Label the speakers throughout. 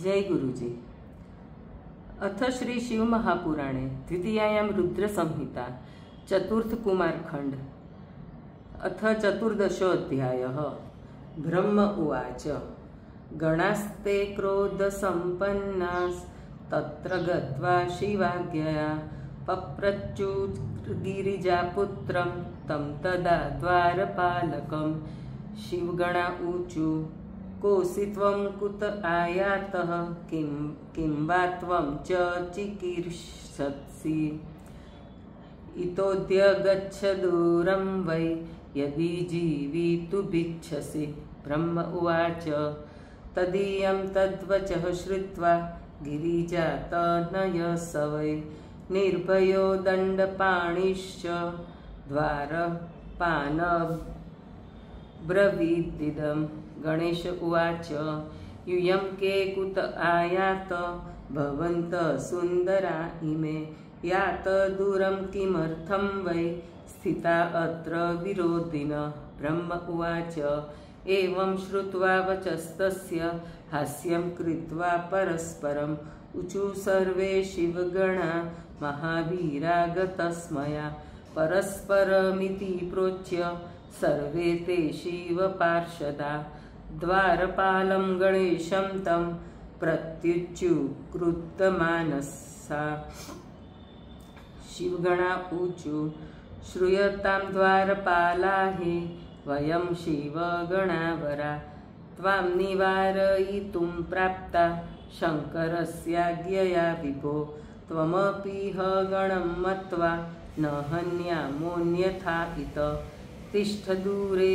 Speaker 1: जय गुरुजी। अथ श्री शिव महापुराणे द्वितीयायां रुद्र संहिता चतुर्थ कुमार खंड अथ चतुर्दशोऽध्यायः। ब्रह्म उवाच गणास्ते क्रोध संपन्नास् तत्र गत्वा शिवाज्ञया पप्रच्युः गिरिजापुत्रं तं तदा द्वारपालकं। शिवगणा ऊचु कोऽसि त्वं कुत आयातः किं वा त्वं च चिकीर्षसि इतोऽद्य गच्छ दूरं वै यदि जीवितुमिच्छसि। ब्रह्म उवाच तदीयं तद्वचः श्रुत्वा गिरिजातनयः स वै निर्भयो दण्डपाणिश्च द्वारपाणब्रवीदिदम्। गणेश उवाच यूयं के कुत आयात भवन्तः सुन्दरा इमे यात दूरं किमर्थं वै स्थिता अत्र विरोधिनः। ब्रह्म उवाच एवं श्रुत्वा वचस्तस्य हास्यं कृत्वा परस्परम् ऊचु सर्वे शिवगणा महावीरागतस्मया परस्परमिति प्रोच्य सर्वे ते शिवपार्षदा द्वारपालं गणेशं तं प्रत्युच्चुक्रुद्धमानसा। शिवगणा ऊचु श्रूयतां द्वारपालाहे वयं शिवगणावरा त्वां निवारयितुं प्राप्ता शङ्करस्याज्ञया विभो। त्वमपि ह गणं मत्वा न हन्यामोऽन्यथा इत तिष्ठ दूरे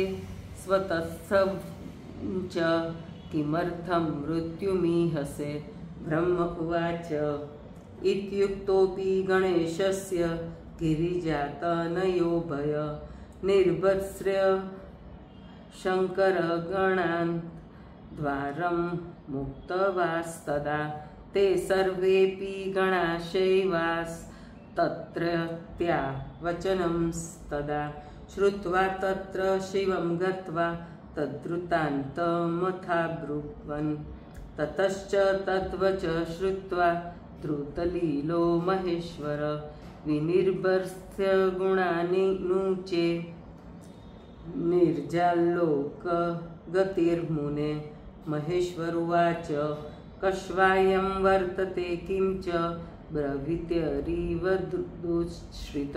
Speaker 1: स्वतस्थं च किमर्थं मृत्युमीहसे। ब्रह्म उवाच इत्युक्तोऽपि गणेशस्य गिरिजातनयोभय निर्वत्स्य शङ्करगणान् द्वारं मुक्तवास्तदा ते सर्वेऽपि गणाशैवास्तत्रत्या वचनंस्तदा श्रुत्वा तत्र शिवं गत्वा तद्वृत्तान्तमथाब्रुवन्। ततश्च तद्वच श्रुत्वा द्रुतलीलो महेश्वर विनिर्भर्त्स्य गुणानिनूचे निर्जाल्लोकगतिर्मुने। महेश्वर उवाच कश्वायं वर्तते किं च ब्रवीत्यरीव दुश्रित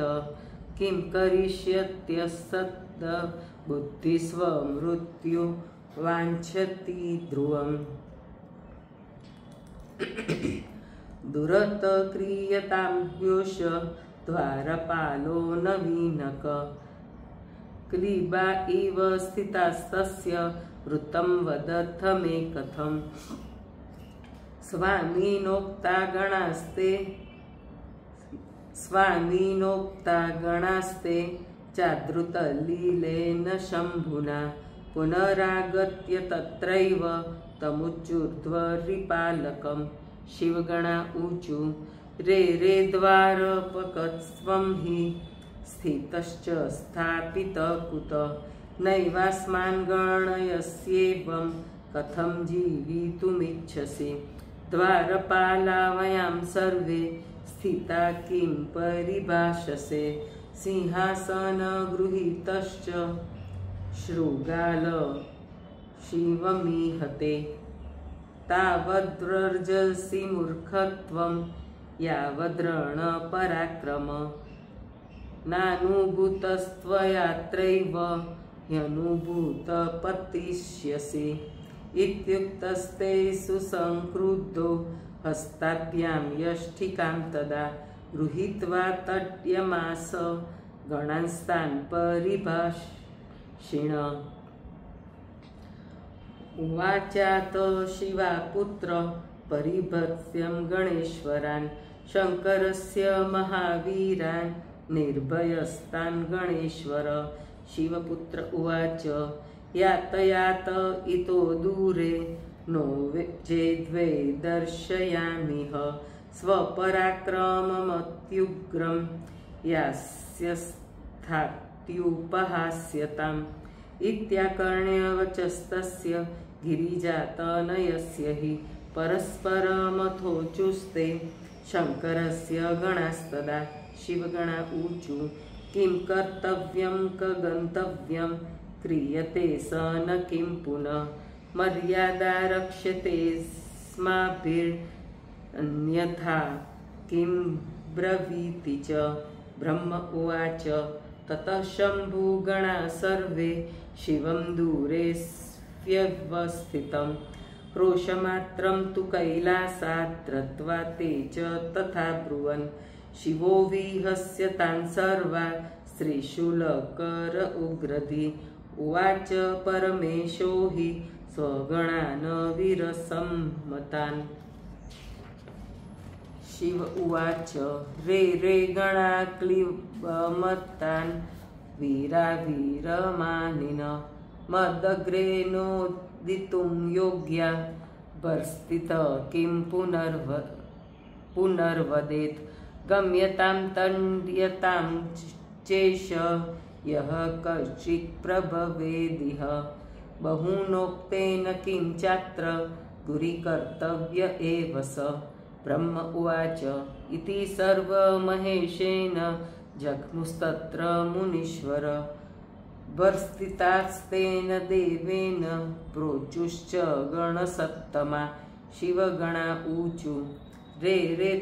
Speaker 1: किं करिष्यत्यसद् बुद्धिस्वमृत्यु वाञ्छति ध्रुवम्। दुरत क्रियतां ह्योष द्वारपालो नवीनक क्लीबा इव स्थितास्तस्य वृत्तं वदथ मे कथम्। स्वामिनोक्ता गणास्ते चाद्रुतलीलेन शम्भुना पुनरागत्य तत्रैव तमुच्चुर्ध्वरिपालकम्। शिवगणा ऊचु रे द्वारपकस्त्वं हि स्थितश्च स्थापितः कुत नैवास्मान् गणयस्येवं कथं जीवितुमिच्छसि। द्वारपाला वयं सर्वे स्थिता किं परिभाषसे सिंहासनगृहीतश्च शृगाल शिवमीहते तावद्व्रजसि मूर्खत्वं यावद्रणपराक्रम नानुभूतस्त्वयात्रैव ह्यनुभूतपतिष्यसि। इत्युक्तस्ते सुसंक्रुद्धो हस्ताभ्यां यष्टिकां तदा गृहीत्वा तड्यमास गणांस्तान् परिभाषिण। उवाचात शिवापुत्र परिभत्स्यं गणेश्वरान् शङ्करस्य महावीरान् निर्भयस्तान् गणेश्वर। शिवपुत्र उवाच यातयात इतो दूरे नो चेद्वै दर्शयामिह स्वपराक्रममत्युग्रं यास्यस्थात्युपहास्यताम्। इत्याकर्ण्य वचस्तस्य गिरिजातनयस्य हि परस्परमथोचुस्ते शङ्करस्य गणास्तदा शिवगणा ऊचु किं कर्तव्यं क गन्तव्यं क्रियते स न किं पुनः मर्यादा रक्ष्यते स्माभिरन्यथा किं ब्रवीति च ब्रह्म उवाच ततः शम्भुगणा सर्वे शिवं दूरेऽस्व्यवस्थितं क्रोशमात्रं तु कैलासात् रत्वा ते च तथा ब्रुवन् शिवो विहस्य तान् सर्वान् श्रीशूलकर उग्रधी उवाच परमेशो हि स्वगणान् वीरसम्मतान्। शिव उवाच रे गणा क्लीबमत्तान् वीरावीरमानिन मदग्रे नोदितुं योग्या वर्स्थित किं पुनर्वदेत् गम्यतां तण्ड्यतां चेश यः कश्चित् प्रभवेदिह बहूनोक्तेन किं चात्र गुरिकर्तव्य एव स ब्रह्म उवाच इति सर्वमहेशेन जग्मुस्तत्र मुनीश्वर वर्स्थितास्तेन देवेन प्रोचुश्च गणसत्तमा शिवगणा ऊचु रे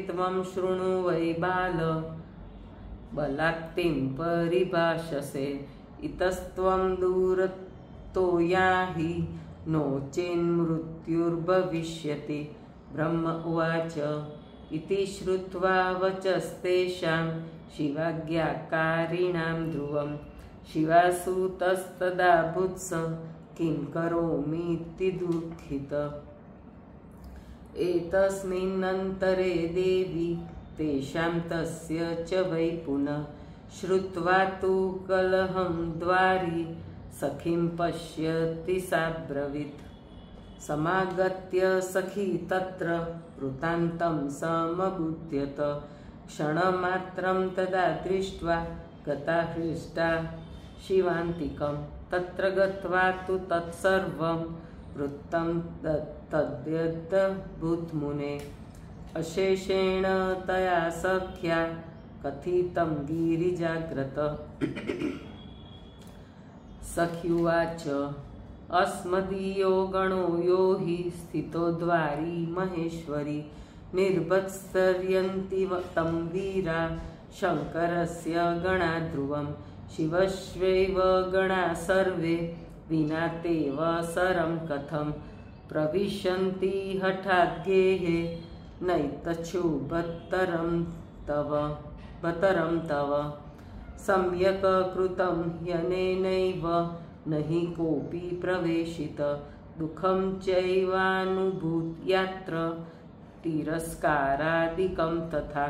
Speaker 1: त्वं शृणु वै बाल बलाक्तिं परिभाषसे इतस्त्वं दूरतो याहि नो चेन्मृत्युर्भविष्यति ब्रह्म उवाच इति श्रुत्वा वचस्तेषां शिवाज्ञाकारिणां ध्रुवं शिवासुतस्तदा भुत्स किं करोमीति दुःखितः एतस्मिन्नन्तरे देवी तेषां तस्य च वै पुनः श्रुत्वा तु कलहं द्वारि सखीं पश्यति सा ब्रवीत् समागत्य सखी तत्र वृत्तान्तं समबुध्यत क्षणमात्रं तदा दृष्ट्वा गता हृष्टा शिवान्तिकं तत्र गत्वा तु तत्सर्वं वृत्तं तद्यद्भूतमुने अशेषेण तया सख्या कथितं गिरिजाग्रत सख्युवाच अस्मदीयो गणो यो हि स्थितो द्वारि महेश्वरी निर्भत्सर्यन्ति तं वीरा शङ्करस्य गणा ध्रुवं शिवस्यैव गणा सर्वे विना तेव सरं कथं प्रविशन्ति हठाद्गेहे नैतच्छुबत्तरं तव सम्यक् कृतं ह्यनेनैव न हि कोऽपि प्रवेशित दुःखं चैवानुभूत्यात्र तिरस्कारादिकं तथा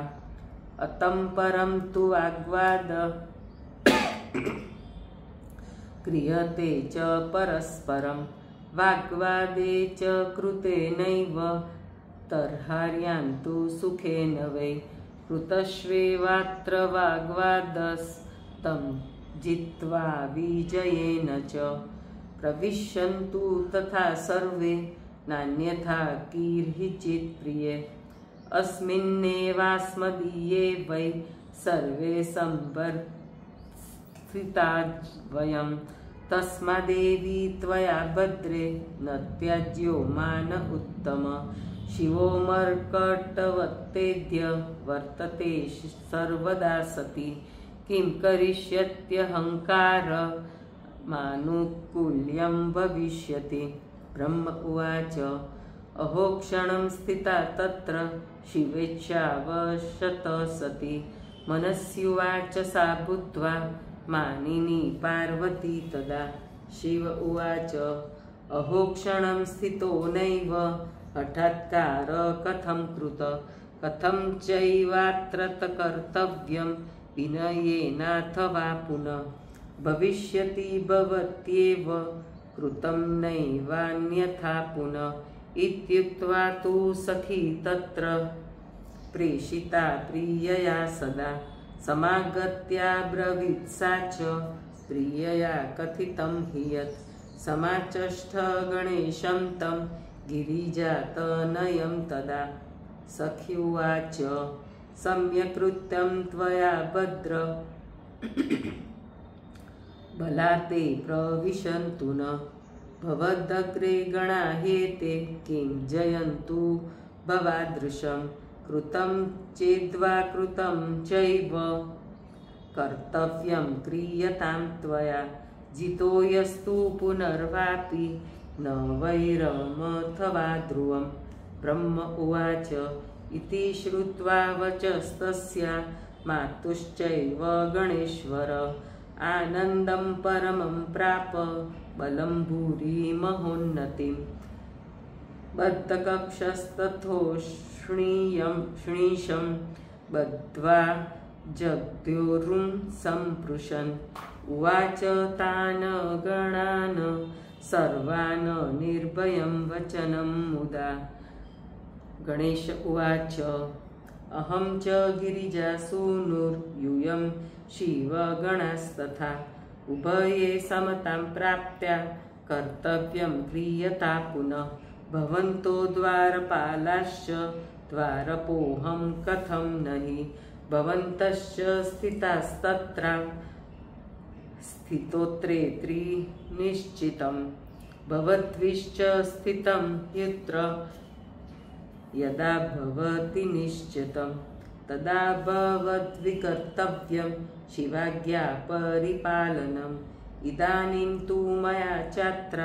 Speaker 1: अतं परं तु वाग्वाद क्रियते च परस्परं वाग्वादे च कृतेनैव तर्हार्यान्तु सुखेन वै कृतस्वेवात्र वाग्वादस्तं जित्वा विजयेन च प्रविशन्तु तथा सर्वे नान्यथा किर्हिचित् प्रिये अस्मिन्नेवास्मदीये वै सर्वे संवर्धिता वयं तस्मादेवी त्वया भद्रे न त्याज्यो मान उत्तम शिवो मर्कटवत्तेद्य वर्तते सर्वदा सति किं करिष्यत्यहङ्कार मानुकूल्यं भविष्यति ब्रह्म उवाच अहो क्षणं स्थिता तत्र शिवेच्छावशत सति मनस्युवाच सा भूत्वा मानिनी पार्वती तदा शिव उवाच अहो क्षणं स्थितो नैव हठात्कार कथं कृत कथं चैवात्र कर्तव्यं विनयेनाथवा पुनः भविष्यति भवत्येव कृतं नैवान्यथा पुनः इत्युक्त्वा तु सखी तत्र प्रेषिता प्रियया सदा समागत्या ब्रवीत् सा च प्रियया कथितं हि यत् समाचष्ट गणेशं तं गिरिजातनयं तदा। सखी उवाच सम्यक्कृत्यं त्वया भद्र बलाते प्रविशन्तु न भवदग्रे गणा ह्येते किं जयन्तु भवादृशं कृतं चेद्वा कृतं चैव कर्तव्यं क्रियतां त्वया जितो यस्तु पुनर्वापि न वैरमथवा ध्रुवं। ब्रह्म उवाच इति श्रुत्वा वचस्तस्या मातुश्चैव गणेश्वर आनन्दं परमं प्राप बलं भूरि महोन्नतिं। बद्धकक्षस्तथोष्णीशं बद्ध्वा जग्द्योरुं सम्पृशन् उवाच तान् गणान् सर्वान् निर्भयं वचनं मुदा। गणेश उवाच अहं च गिरिजासूनुर्यूयं शिवगणास्तथा उभये समतां प्राप्त्या कर्तव्यं क्रियता पुनः। भवन्तो द्वारपालाश्च द्वारपोऽहं कथं नहि भवन्तश्च स्थितास्तत्र स्थितोत्रे त्रिनिश्चितं भवद्भिश्च स्थितं यत्र यदा भवति निश्चितं तदा भवद्विकर्तव्यं शिवाज्ञा परिपालनम्। इदानीं तु मया चात्र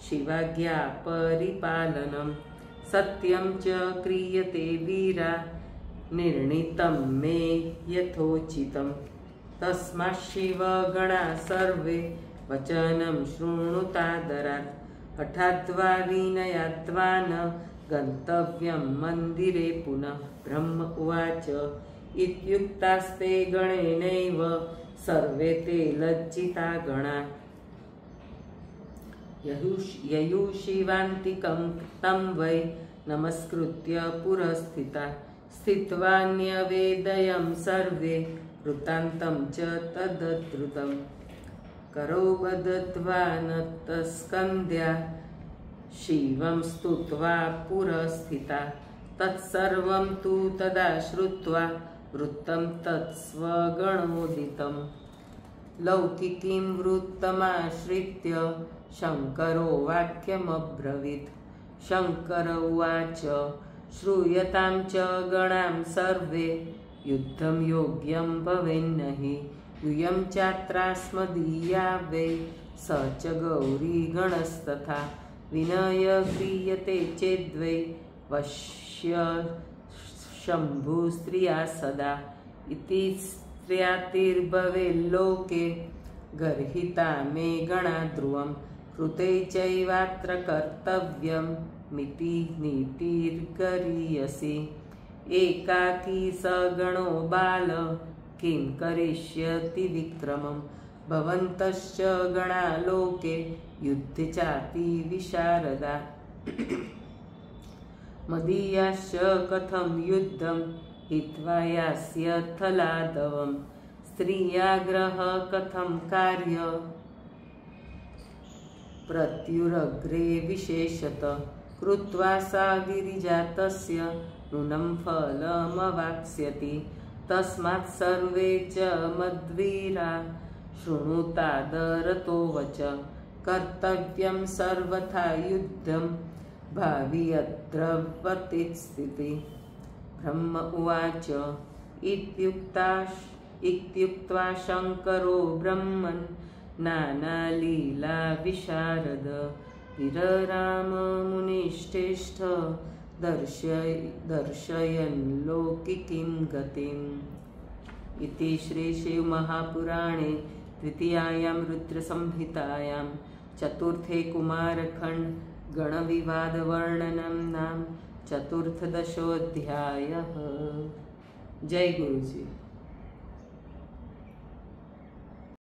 Speaker 1: शिवाज्ञा परिपालनं सत्यं च क्रियते वीरा निर्णीतं मे यथोचितं। तस्मात् शिवगणा सर्वे वचनं शृणुतादरात् हठाद्वा विनयाद्वा न गन्तव्यं मन्दिरे पुनः। ब्रह्म उवाच इत्युक्तास्ते गणेनैव सर्वे ते लज्जिता गणा ययुषिवान्तिकं तं वै नमस्कृत्य पुरस्थिता स्थित्वा न्यवेदयं सर्वे वृत्तान्तं च तदद्रुतं करो बदत्वा नतस्कन्ध्या शिवं स्तुत्वा पुरस्थिता तत्सर्वं तु तदा श्रुत्वा वृत्तं तत्स्वगणोदितं। लौकिकीं वृत्तमाश्रित्य शङ्करो वाक्यमब्रवीत्। शङ्कर उवाच श्रूयतां च गणां सर्वे युद्धं योग्यं भवेन्नहि यूयं चात्रास्मदीया वै स च गौरीगणस्तथा विनय क्रियते चेद्वै वश्य शम्भुस्त्रिया सदा इति स्त्रियातिर्भवेल्लोके गर्हिता मे गणा ध्रुवं कृते चैवात्र कर्तव्यं मिति नीतिर्गरीयसी एकाकी स गणो बाल किं करिष्यति विक्रमं भवन्तश्च गणा लोके युद्धे चाति विशारदा मदीयाश्च कथं युद्धं हित्वा यास्यथ लाघवं स्त्रियाग्रह कथं कार्य प्रत्युरग्रे विशेषतः कृत्वा सा गिरिजा तस्य नूनं फलमवाप्स्यति तस्मात् सर्वे च मद्वीरा शृणुतादरतो वच कर्तव्यं सर्वथा युद्धं भावि यद्रवति स्थिति। ब्रह्म उवाच इत्युक्त्वा शङ्करो ब्रह्मन् नानालीला विशारद विरराम मुनिष्ठेष्ठ दर्शयन् लौकिकीं गतिम्। इति श्री शिवमहापुराणे द्वितीयायां रुद्रसंहितायां चतुर्थे कुमारखण्ड गणविवादवर्णनं नाम चतुर्थदशोऽध्यायः। जय गुरुजी।